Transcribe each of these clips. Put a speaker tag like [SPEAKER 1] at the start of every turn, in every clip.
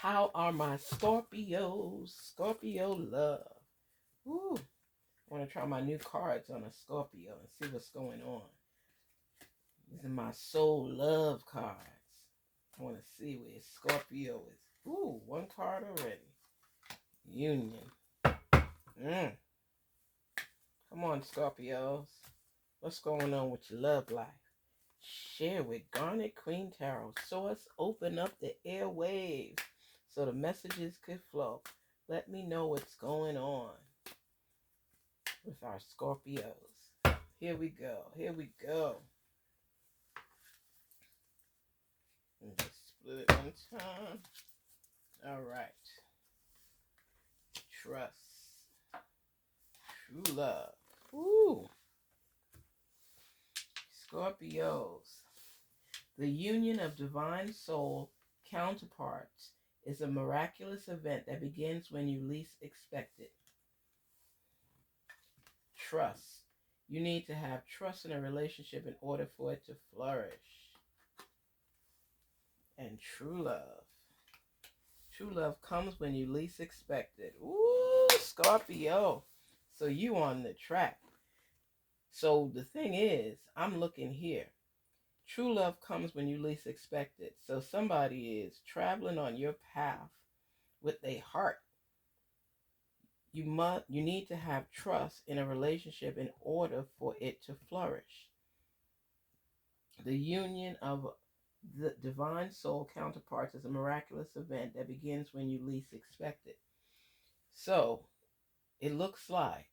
[SPEAKER 1] How are my Scorpios? Scorpio love. Woo. I want to try my new cards on a Scorpio and see what's going on. These are my soul love cards. I want to see where Scorpio is. Ooh, one card already. Union. Come on, Scorpios. What's going on with your love life? Share with Garnet Queen Tarot. Source, open up the airwaves so the messages could flow. Let me know what's going on with our Scorpios. Here we go. Here we go. Let me just split it one time. All right. Trust. True love. Woo. Scorpios. The union of divine soul counterparts is a miraculous event that begins when you least expect it. Trust. You need to have trust in a relationship in order for it to flourish. And true love. True love comes when you least expect it. Ooh, Scorpio. So you on the track. So the thing is, I'm looking here. True love comes when you least expect it. So somebody is traveling on your path with a heart. You need to have trust in a relationship in order for it to flourish. The union of the divine soul counterparts is a miraculous event that begins when you least expect it. So it looks like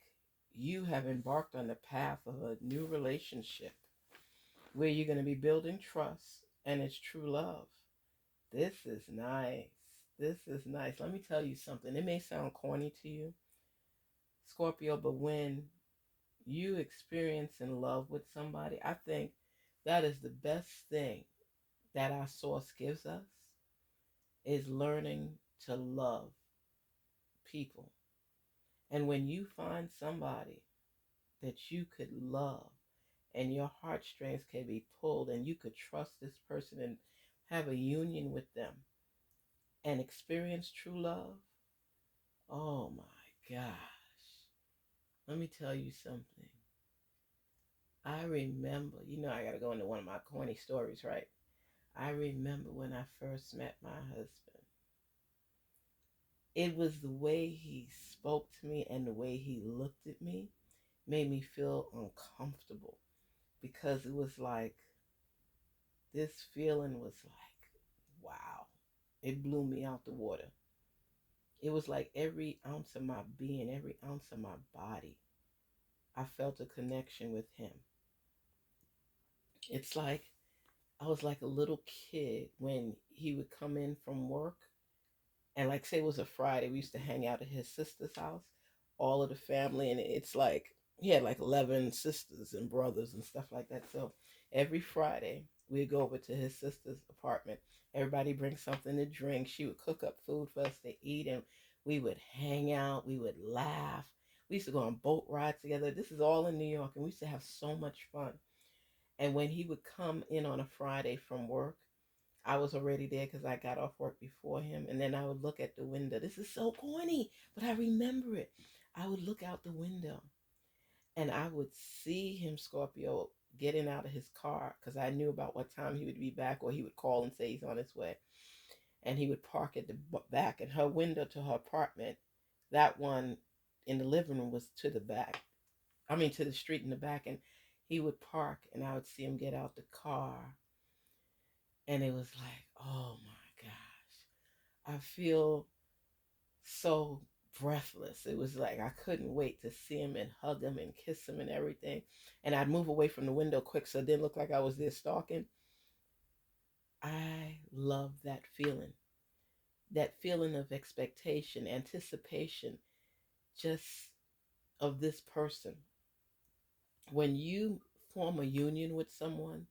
[SPEAKER 1] you have embarked on the path of a new relationship where you're going to be building trust and it's true love. This is nice. This is nice. Let me tell you something. It may sound corny to you, Scorpio, but when you experience in love with somebody, I think that is the best thing that our source gives us, is learning to love people. And when you find somebody that you could love and your heartstrings can be pulled and you could trust this person and have a union with them and experience true love, oh my gosh. Let me tell you something. I remember, I got to go into one of my corny stories, right? I remember when I first met my husband. It was the way he spoke to me and the way he looked at me made me feel uncomfortable, because it was like, this feeling was like, wow. It blew me out the water. It was like every ounce of my being, every ounce of my body, I felt a connection with him. It's like I was like a little kid when he would come in from work, and like say it was a Friday, we used to hang out at his sister's house, all of the family, and it's like he had like 11 sisters and brothers and stuff like that. So every Friday we'd go over to his sister's apartment. Everybody bring something to drink. She would cook up food for us to eat, and we would hang out. We would laugh. We used to go on boat rides together. This is all in New York, and we used to have so much fun. And when he would come in on a Friday from work, I was already there because I got off work before him. And then I would look at the window. This is so corny, but I remember it. I would look out the window and I would see him, Scorpio, getting out of his car, because I knew about what time he would be back, or he would call and say he's on his way. And he would park at the back, and her window to her apartment, that one in the living room, was to the back. I mean, to the street in the back. And he would park and I would see him get out the car. And it was like, oh my gosh, I feel so breathless. It was like I couldn't wait to see him and hug him and kiss him and everything. And I'd move away from the window quick so it didn't look like I was there stalking. I love that feeling of expectation, anticipation, just of this person. When you form a union with someone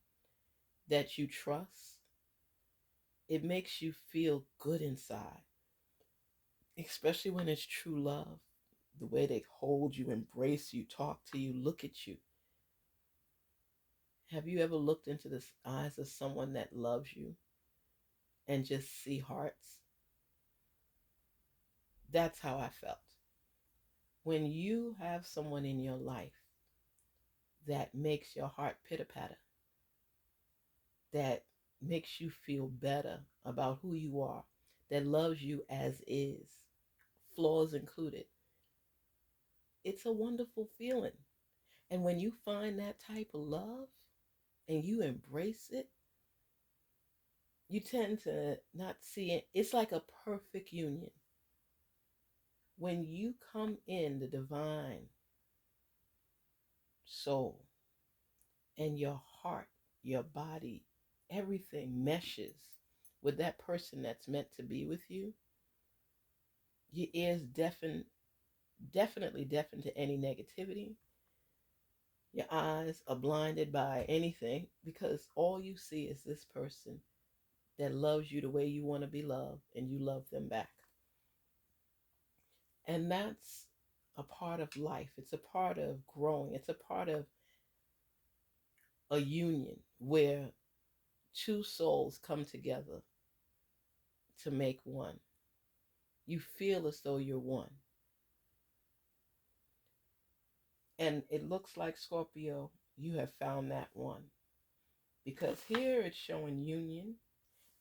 [SPEAKER 1] that you trust, it makes you feel good inside, especially when it's true love. The way they hold you, embrace you, talk to you, look at you. Have you ever looked into the eyes of someone that loves you and just see hearts? That's how I felt. When you have someone in your life that makes your heart pitter patter, that makes you feel better about who you are, that loves you as is, flaws included, it's a wonderful feeling. And when you find that type of love and you embrace it, you tend to not see it. It's like a perfect union. When you come in the divine soul and your heart, your body, everything meshes with that person that's meant to be with you, your ears definitely deafened to any negativity. Your eyes are blinded by anything because all you see is this person that loves you the way you want to be loved and you love them back. And that's a part of life. It's a part of growing. It's a part of a union where two souls come together to make one. You feel as though you're one. And it looks like, Scorpio, you have found that one. Because here it's showing union,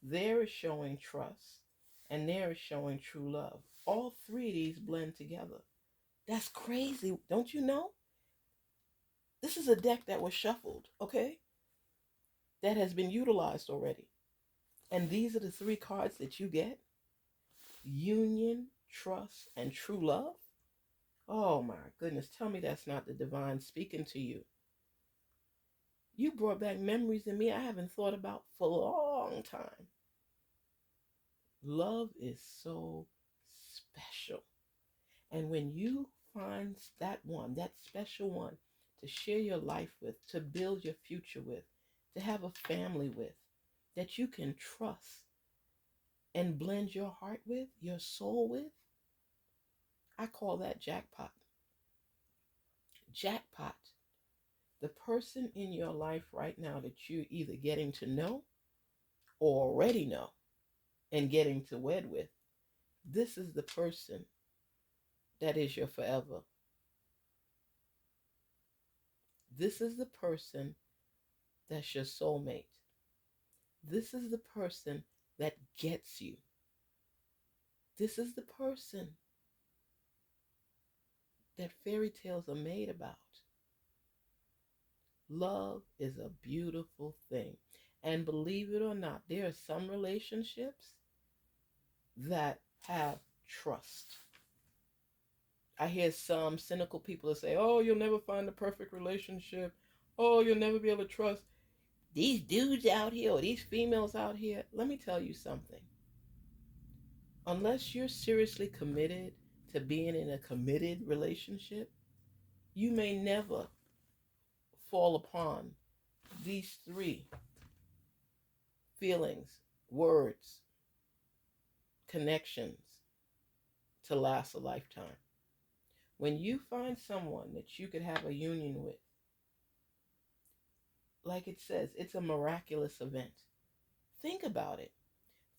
[SPEAKER 1] there it's showing trust, and there it's showing true love. All three of these blend together. That's crazy. Don't you know? This is a deck that was shuffled, okay? That has been utilized already. And these are the three cards that you get: union, trust, and true love. Oh my goodness. Tell me that's not the divine speaking to you. You brought back memories in me I haven't thought about for a long time. Love is so special. And when you find that one, that special one to share your life with, to build your future with, to have a family with, that you can trust and blend your heart with, your soul with, I call that jackpot. Jackpot. The person in your life right now that you're either getting to know or already know and getting to wed with, this is the person that is your forever. This is the person that's your soulmate. This is the person that gets you. This is the person that fairy tales are made about. Love is a beautiful thing. And believe it or not, there are some relationships that have trust. I hear some cynical people that say, oh, you'll never find the perfect relationship. Oh, you'll never be able to trust these dudes out here or these females out here. Let me tell you something. Unless you're seriously committed to being in a committed relationship, you may never fall upon these three feelings, words, connections to last a lifetime. When you find someone that you could have a union with, like it says, it's a miraculous event. Think about it.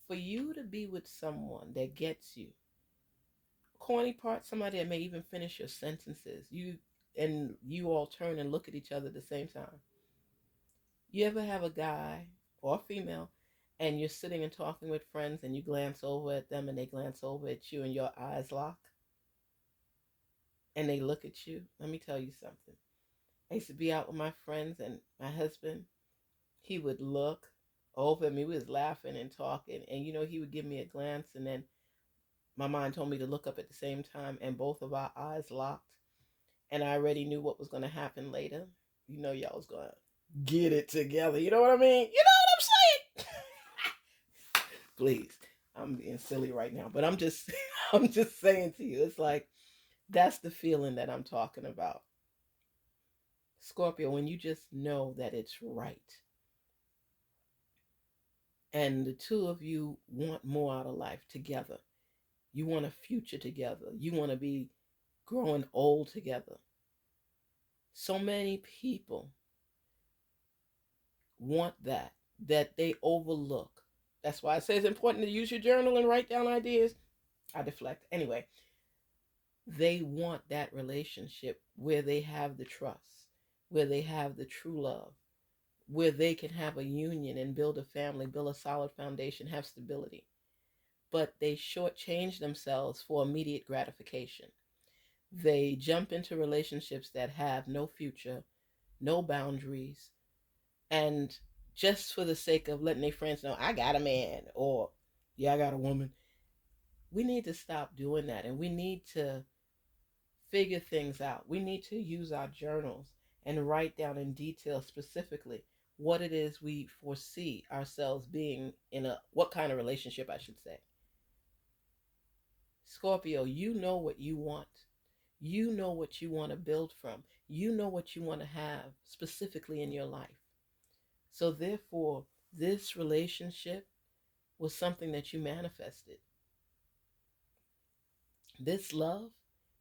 [SPEAKER 1] For you to be with someone that gets you, corny part, somebody that may even finish your sentences, you all turn and look at each other at the same time. You ever have a guy or a female and you're sitting and talking with friends and you glance over at them and they glance over at you and your eyes lock and they look at you? Let me tell you something. I used to be out with my friends and my husband, he would look over at me. We was laughing and talking and he would give me a glance and then my mind told me to look up at the same time and both of our eyes locked and I already knew what was going to happen later. Y'all was going to get it together. You know what I mean? You know what I'm saying? Please. I'm being silly right now, but I'm just I'm just saying to you, it's like that's the feeling that I'm talking about. Scorpio, when you just know that it's right. And the two of you want more out of life together. You want a future together. You want to be growing old together. So many people want that they overlook. That's why I say it's important to use your journal and write down ideas. I deflect. Anyway, they want that relationship where they have the trust, where they have the true love, where they can have a union and build a family, build a solid foundation, have stability. But they shortchange themselves for immediate gratification. They jump into relationships that have no future, no boundaries, and just for the sake of letting their friends know, I got a man, or yeah, I got a woman. We need to stop doing that, and we need to figure things out. We need to use our journals and write down in detail specifically what it is we foresee ourselves being in a, what kind of relationship, I should say. Scorpio, you know what you want. You know what you want to build from. You know what you want to have specifically in your life. So, therefore, this relationship was something that you manifested. This love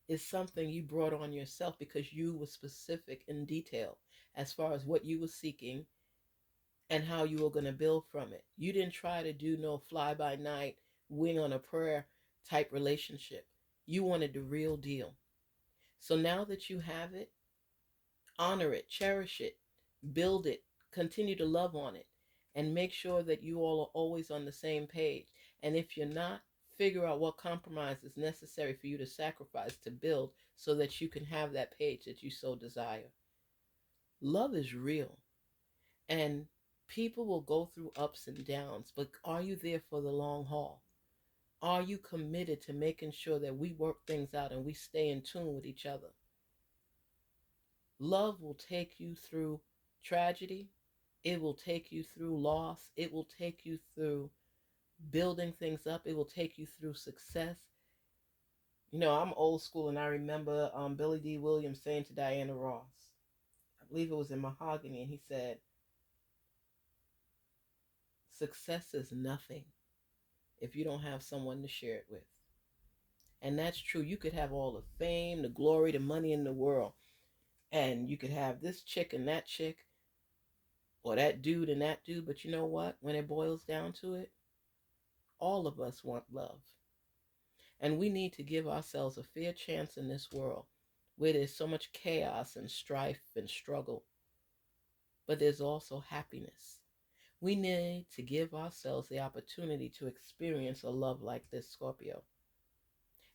[SPEAKER 1] is something you brought on yourself because you were specific in detail as far as what you were seeking and how you were going to build from it. You didn't try to do no fly by night, wing on a prayer type relationship. You wanted the real deal. So now that you have it, honor it, cherish it, build it, continue to love on it, and make sure that you all are always on the same page. And if you're not, figure out what compromise is necessary for you to sacrifice to build so that you can have that page that you so desire. Love is real, and people will go through ups and downs, but are you there for the long haul? Are you committed to making sure that we work things out and we stay in tune with each other? Love will take you through tragedy. It will take you through loss. It will take you through building things up. It will take you through success. You know, I'm old school, and I remember Billy D. Williams saying to Diana Ross, I believe it was in Mahogany, and he said, success is nothing if you don't have someone to share it with. And that's true. You could have all the fame, the glory, the money in the world, and you could have this chick and that chick, or that dude and that dude, but you know what? When it boils down to it, all of us want love. And we need to give ourselves a fair chance in this world where there's so much chaos and strife and struggle, but there's also happiness. We need to give ourselves the opportunity to experience a love like this, Scorpio.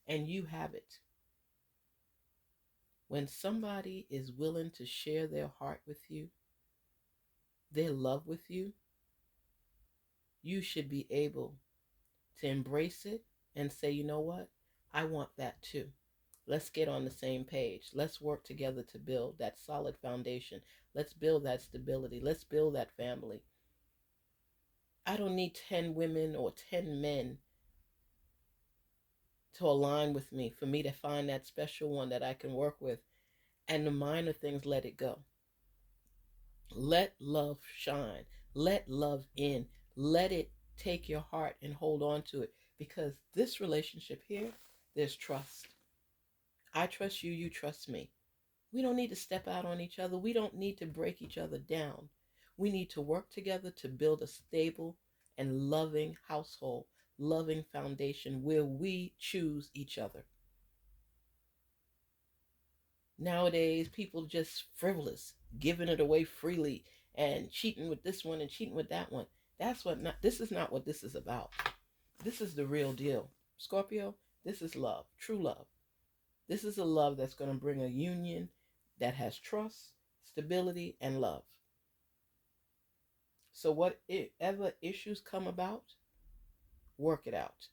[SPEAKER 1] And you have it. When somebody is willing to share their heart with you, their love with you, you should be able to embrace it and say, you know what? I want that too. Let's get on the same page. Let's work together to build that solid foundation. Let's build that stability. Let's build that family. I don't need 10 women or 10 men to align with me for me to find that special one that I can work with. And the minor things, let it go. Let love shine. Let love in. Let it take your heart and hold on to it. Because this relationship here, there's trust. I trust you, you trust me. We don't need to step out on each other. We don't need to break each other down. We need to work together to build a stable and loving household, loving foundation where we choose each other. Nowadays, people just frivolous, giving it away freely and cheating with this one and cheating with that one. This is not what this is about. This is the real deal. Scorpio, this is love, true love. This is a love that's going to bring a union that has trust, stability, and love. So whatever issues come about, work it out.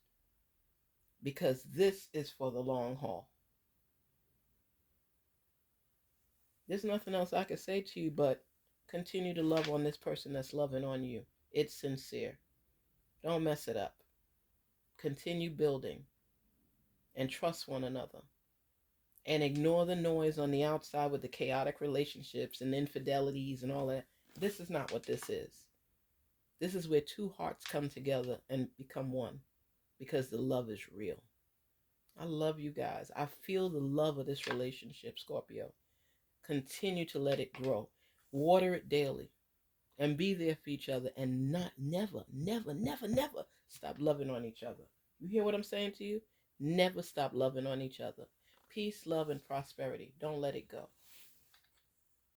[SPEAKER 1] Because this is for the long haul. There's nothing else I can say to you but continue to love on this person that's loving on you. It's sincere. Don't mess it up. Continue building and trust one another. And ignore the noise on the outside with the chaotic relationships and infidelities and all that. This is not what this is. This is where two hearts come together and become one because the love is real. I love you guys. I feel the love of this relationship, Scorpio. Continue to let it grow. Water it daily and be there for each other and never stop loving on each other. You hear what I'm saying to you? Never stop loving on each other. Peace, love, and prosperity. Don't let it go.